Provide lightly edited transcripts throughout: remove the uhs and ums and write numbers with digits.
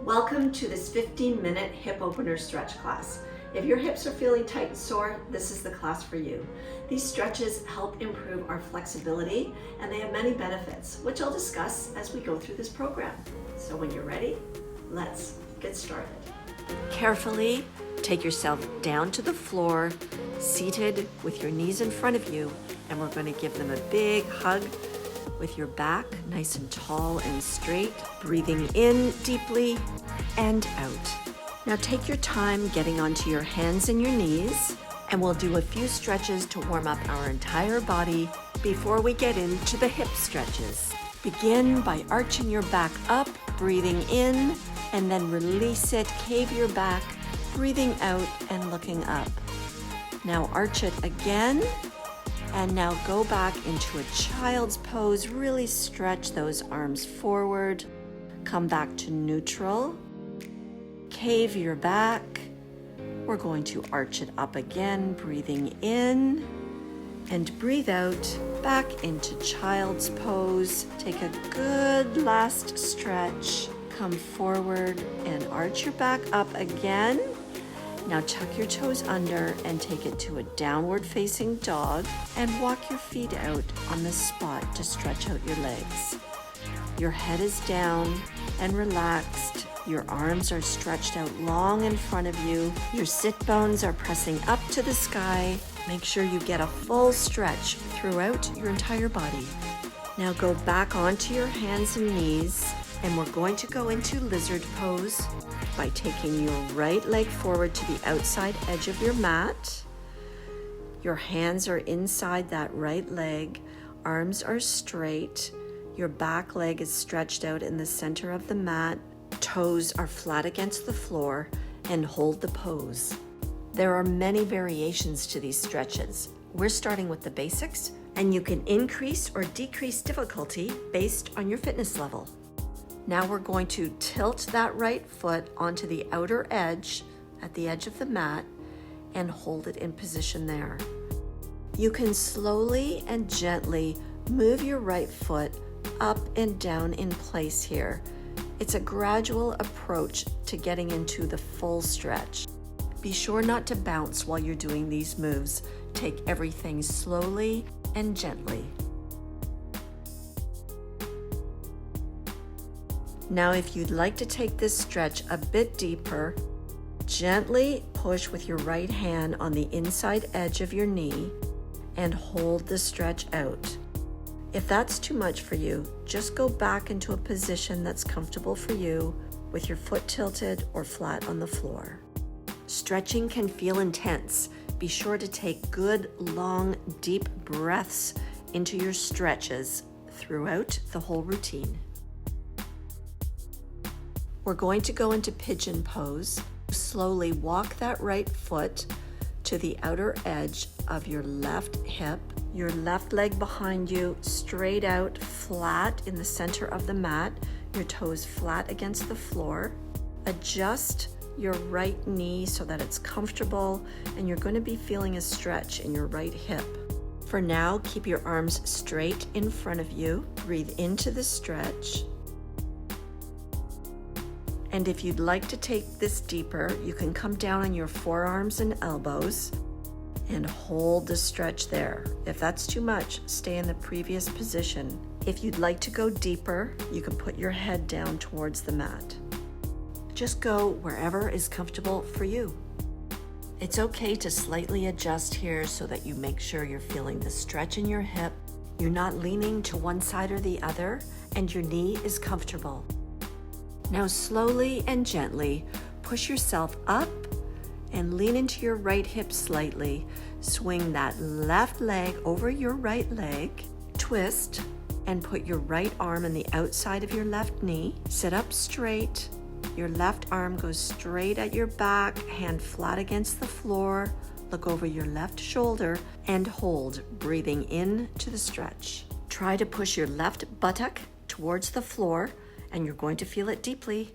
Welcome to this 15-minute hip opener stretch class. If your hips are feeling tight and sore, this is the class for you. These stretches help improve our flexibility and they have many benefits, which I'll discuss as we go through this program. So when you're ready, let's get started. Carefully take yourself down to the floor, seated with your knees in front of you, and we're going to give them a big hug with your back nice and tall and straight, breathing in deeply and out. Now take your time getting onto your hands and your knees, and we'll do a few stretches to warm up our entire body before we get into the hip stretches. Begin by arching your back up, breathing in, and then release it, cave your back, breathing out and looking up. Now arch it again. And now go back into a child's pose. Really stretch those arms forward. Come back to neutral. Cave your back. We're going to arch it up again, breathing in. And breathe out, back into child's pose. Take a good last stretch. Come forward and arch your back up again. Now tuck your toes under and take it to a downward facing dog and walk your feet out on the spot to stretch out your legs. Your head is down and relaxed. Your arms are stretched out long in front of you. Your sit bones are pressing up to the sky. Make sure you get a full stretch throughout your entire body. Now go back onto your hands and knees, and we're going to go into lizard pose by taking your right leg forward to the outside edge of your mat. Your hands are inside that right leg. Arms are straight. Your back leg is stretched out in the center of the mat. Toes are flat against the floor, and hold the pose. There are many variations to these stretches. We're starting with the basics, and you can increase or decrease difficulty based on your fitness level. Now we're going to tilt that right foot onto the outer edge at the edge of the mat and hold it in position there. You can slowly and gently move your right foot up and down in place here. It's a gradual approach to getting into the full stretch. Be sure not to bounce while you're doing these moves. Take everything slowly and gently. Now, if you'd like to take this stretch a bit deeper, gently push with your right hand on the inside edge of your knee and hold the stretch out. If that's too much for you, just go back into a position that's comfortable for you with your foot tilted or flat on the floor. Stretching can feel intense. Be sure to take good, long, deep breaths into your stretches throughout the whole routine. We're going to go into pigeon pose. Slowly walk that right foot to the outer edge of your left hip. Your left leg behind you, straight out, flat in the center of the mat. Your toes flat against the floor. Adjust your right knee so that it's comfortable, and you're going to be feeling a stretch in your right hip. For now, keep your arms straight in front of you. Breathe into the stretch. And if you'd like to take this deeper, you can come down on your forearms and elbows and hold the stretch there. If that's too much, stay in the previous position. If you'd like to go deeper, you can put your head down towards the mat. Just go wherever is comfortable for you. It's okay to slightly adjust here so that you make sure you're feeling the stretch in your hip, you're not leaning to one side or the other, and your knee is comfortable. Now slowly and gently push yourself up and lean into your right hip slightly. Swing that left leg over your right leg, twist, and put your right arm on the outside of your left knee. Sit up straight. Your left arm goes straight at your back, hand flat against the floor. Look over your left shoulder and hold, breathing in to the stretch. Try to push your left buttock towards the floor, and you're going to feel it deeply.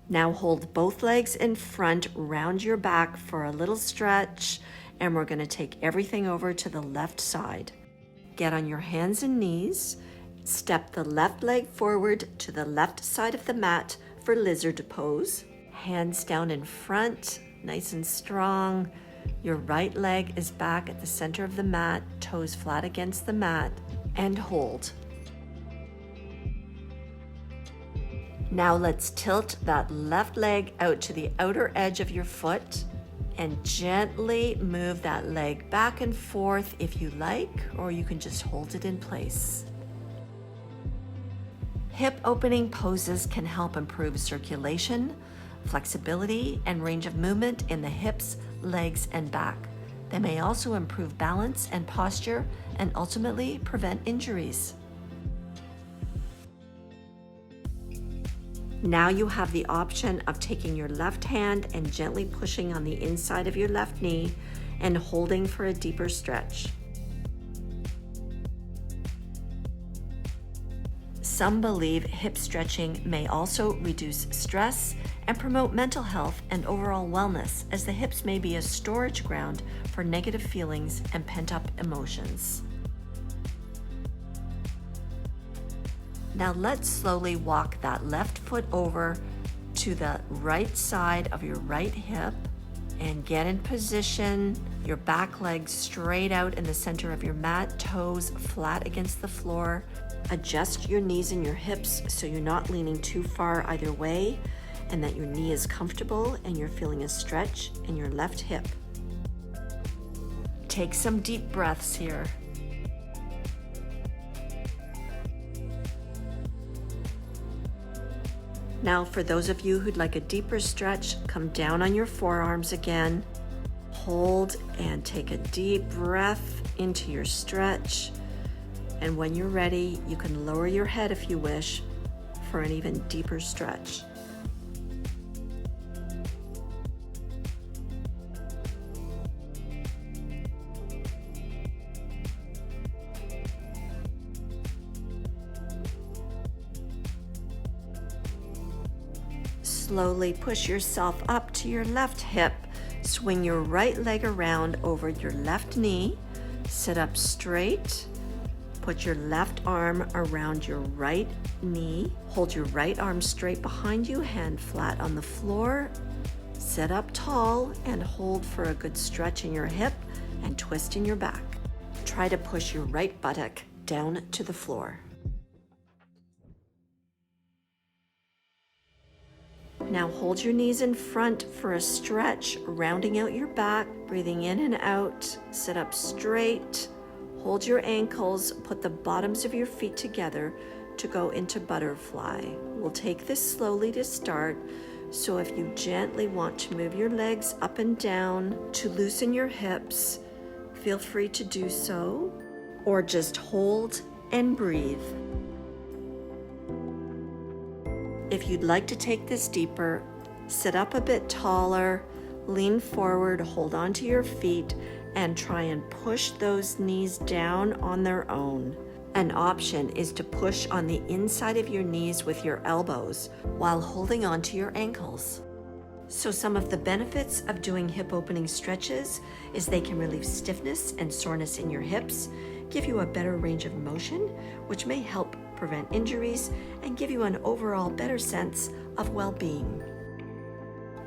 Now hold both legs in front, round your back for a little stretch, and we're going to take everything over to the left side. Get on your hands and knees, Step the left leg forward to the left side of the mat for lizard pose. Hands down in front, nice and strong. Your right leg is back at the center of the mat, toes flat against the mat, and hold. Now let's tilt that left leg out to the outer edge of your foot and gently move that leg back and forth if you like, or you can just hold it in place. Hip opening poses can help improve circulation, flexibility, and range of movement in the hips, legs, and back. They may also improve balance and posture and ultimately prevent injuries. Now you have the option of taking your left hand and gently pushing on the inside of your left knee and holding for a deeper stretch. Some believe hip stretching may also reduce stress and promote mental health and overall wellness, as the hips may be a storage ground for negative feelings and pent-up emotions. Now let's slowly walk that left foot over to the right side of your right hip and get in position. Your back leg straight out in the center of your mat, toes flat against the floor. Adjust your knees and your hips so you're not leaning too far either way, and that your knee is comfortable and you're feeling a stretch in your left hip. Take some deep breaths here. Now, for those of you who'd like a deeper stretch, come down on your forearms again. Hold and take a deep breath into your stretch. And when you're ready, you can lower your head if you wish for an even deeper stretch. Slowly push yourself up to your left hip. Swing your right leg around over your left knee. Sit up straight. Put your left arm around your right knee. Hold your right arm straight behind you, hand flat on the floor. Sit up tall and hold for a good stretch in your hip and twist in your back. Try to push your right buttock down to the floor. Now hold your knees in front for a stretch, rounding out your back, breathing in and out. Sit up straight. Hold your ankles, put the bottoms of your feet together to go into butterfly. We'll take this slowly to start, so if you gently want to move your legs up and down to loosen your hips, feel free to do so, or just hold and breathe. If you'd like to take this deeper, sit up a bit taller, lean forward, hold onto your feet, and try and push those knees down on their own. An option is to push on the inside of your knees with your elbows while holding onto your ankles. So some of the benefits of doing hip opening stretches is they can relieve stiffness and soreness in your hips, give you a better range of motion, which may help prevent injuries and give you an overall better sense of well-being.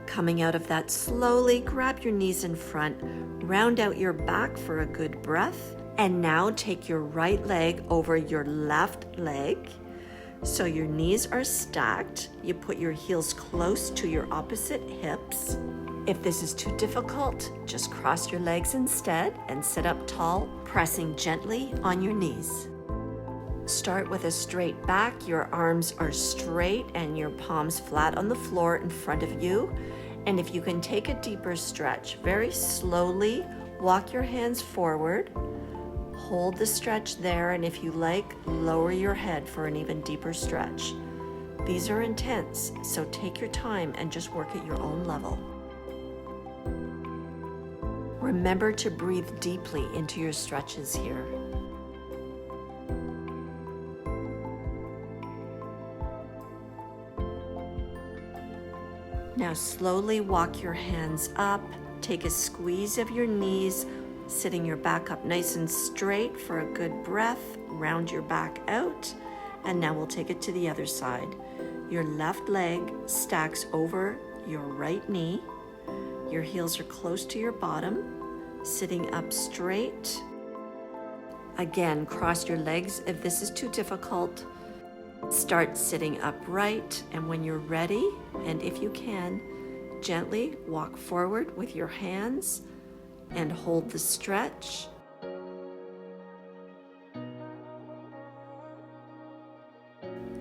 Coming out of that slowly, grab your knees in front, round out your back for a good breath, and now take your right leg over your left leg. So your knees are stacked. You put your heels close to your opposite hips. If this is too difficult, just cross your legs instead and sit up tall, pressing gently on your knees. Start with a straight back. Your arms are straight and your palms flat on the floor in front of you. And if you can take a deeper stretch, very slowly walk your hands forward. Hold the stretch there, and if you like, lower your head for an even deeper stretch. These are intense, so take your time and just work at your own level. Remember to breathe deeply into your stretches here. Now slowly walk your hands up, take a squeeze of your knees, sitting your back up nice and straight for a good breath, round your back out, And now we'll take it to the other side. Your left leg stacks over your right knee. Your heels are close to your bottom, sitting up straight. Again, cross your legs if this is too difficult. Start sitting upright, and when you're ready, and if you can, gently walk forward with your hands and hold the stretch.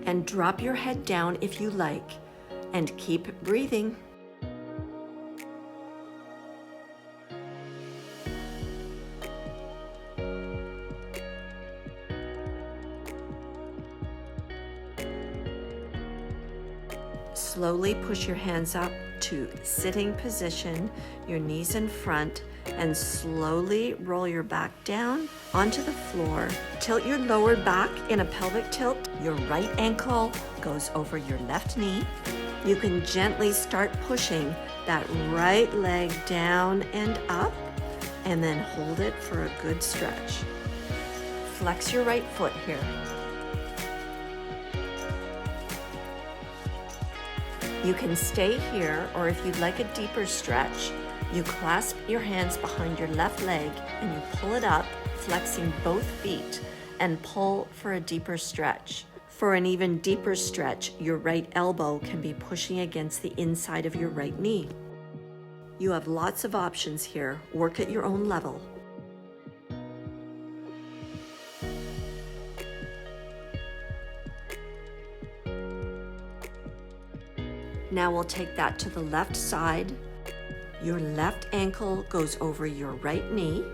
And drop your head down if you like, and keep breathing. Slowly push your hands up to sitting position, your knees in front, and slowly roll your back down onto the floor. Tilt your lower back in a pelvic tilt. Your right ankle goes over your left knee. You can gently start pushing that right leg down and up, and then hold it for a good stretch. Flex your right foot here. You can stay here, or if you'd like a deeper stretch, you clasp your hands behind your left leg and you pull it up, flexing both feet, and pull for a deeper stretch. For an even deeper stretch, your right elbow can be pushing against the inside of your right knee. You have lots of options here. Work at your own level. Now we'll take that to the left side. Your left ankle goes over your right knee.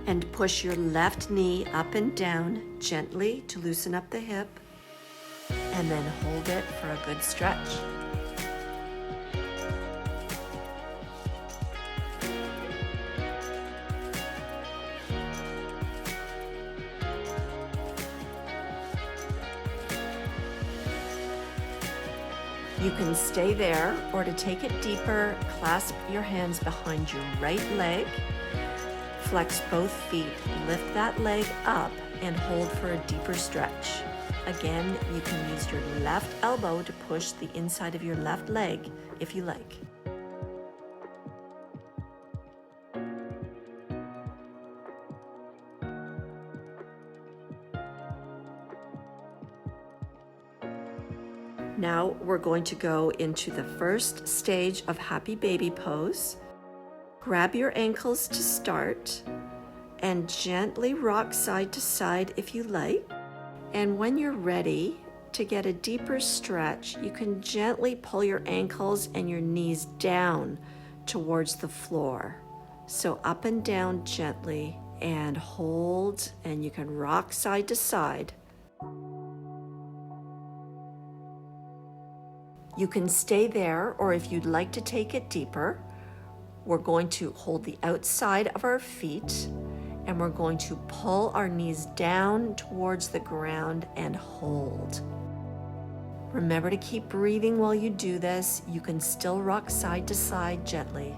And push your left knee up and down gently to loosen up the hip. And then hold it for a good stretch. You can stay there, or to take it deeper, clasp your hands behind your right leg, flex both feet, lift that leg up, and hold for a deeper stretch. Again, you can use your left elbow to push the inside of your left leg if you like. Now we're going to go into the first stage of happy baby pose. Grab your ankles to start and gently rock side to side if you like. And when you're ready to get a deeper stretch, you can gently pull your ankles and your knees down towards the floor. So up and down gently, and hold, and you can rock side to side. You can stay there, or if you'd like to take it deeper, we're going to hold the outside of our feet, and we're going to pull our knees down towards the ground and hold. Remember to keep breathing while you do this. You can still rock side to side gently.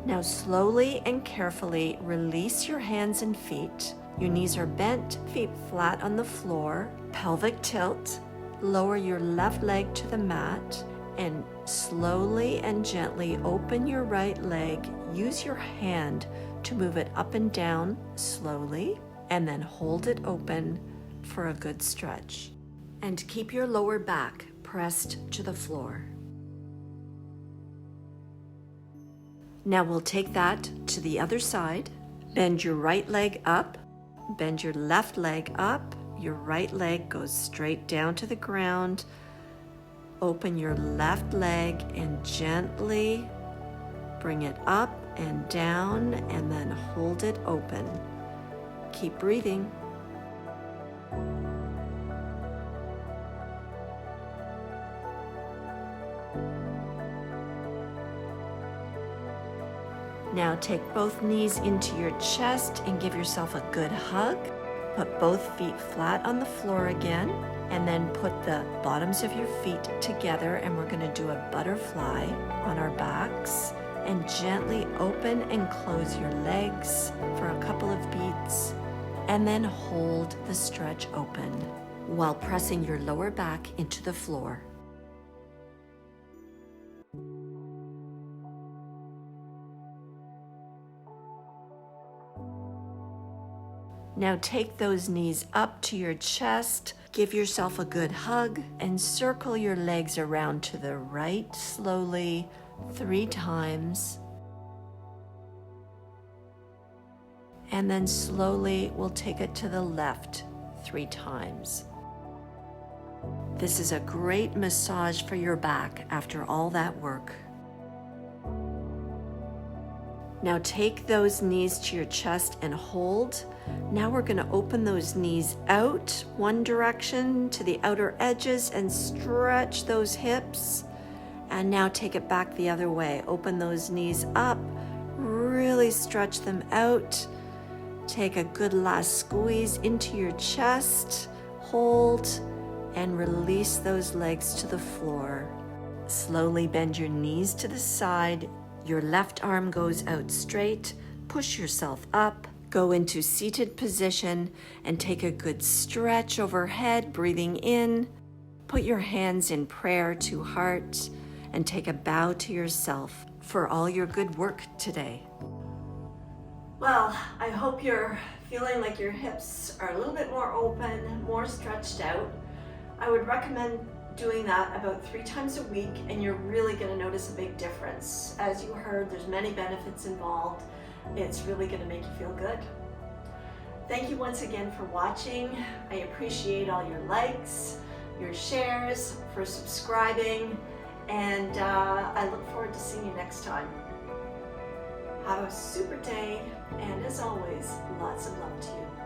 Now slowly and carefully release your hands and feet. Your knees are bent, feet flat on the floor, pelvic tilt. Lower your left leg to the mat and slowly and gently open your right leg. Use your hand to move it up and down slowly, and then hold it open for a good stretch. And keep your lower back pressed to the floor. Now we'll take that to the other side. Bend your right leg up, bend your left leg up. Your right leg goes straight down to the ground. Open your left leg and gently bring it up and down, and then hold it open. Keep breathing. Now take both knees into your chest and give yourself a good hug. Put both feet flat on the floor again And then put the bottoms of your feet together, and we're gonna do a butterfly on our backs. And gently open and close your legs for a couple of beats. And then hold the stretch open while pressing your lower back into the floor. Now take those knees up to your chest, give yourself a good hug, and circle your legs around to the right slowly 3 times. And then slowly we'll take it to the left 3 times. This is a great massage for your back after all that work. Now take those knees to your chest and hold. Now we're going to open those knees out one direction to the outer edges and stretch those hips. And now take it back the other way. Open those knees up, really stretch them out. Take a good last squeeze into your chest, hold, and release those legs to the floor. Slowly bend your knees to the side. Your left arm goes out straight. Push yourself up. Go into seated position and take a good stretch overhead, breathing in. Put your hands in prayer to heart and take a bow to yourself for all your good work today. Well, I hope you're feeling like your hips are a little bit more open, more stretched out. I would recommend doing that about 3 times a week, and you're really going to notice a big difference. As you heard, there's many benefits involved. It's really going to make you feel good. Thank you once again for watching. I appreciate all your likes, your shares, for subscribing, and I look forward to seeing you next time. Have a super day, and as always, lots of love to you.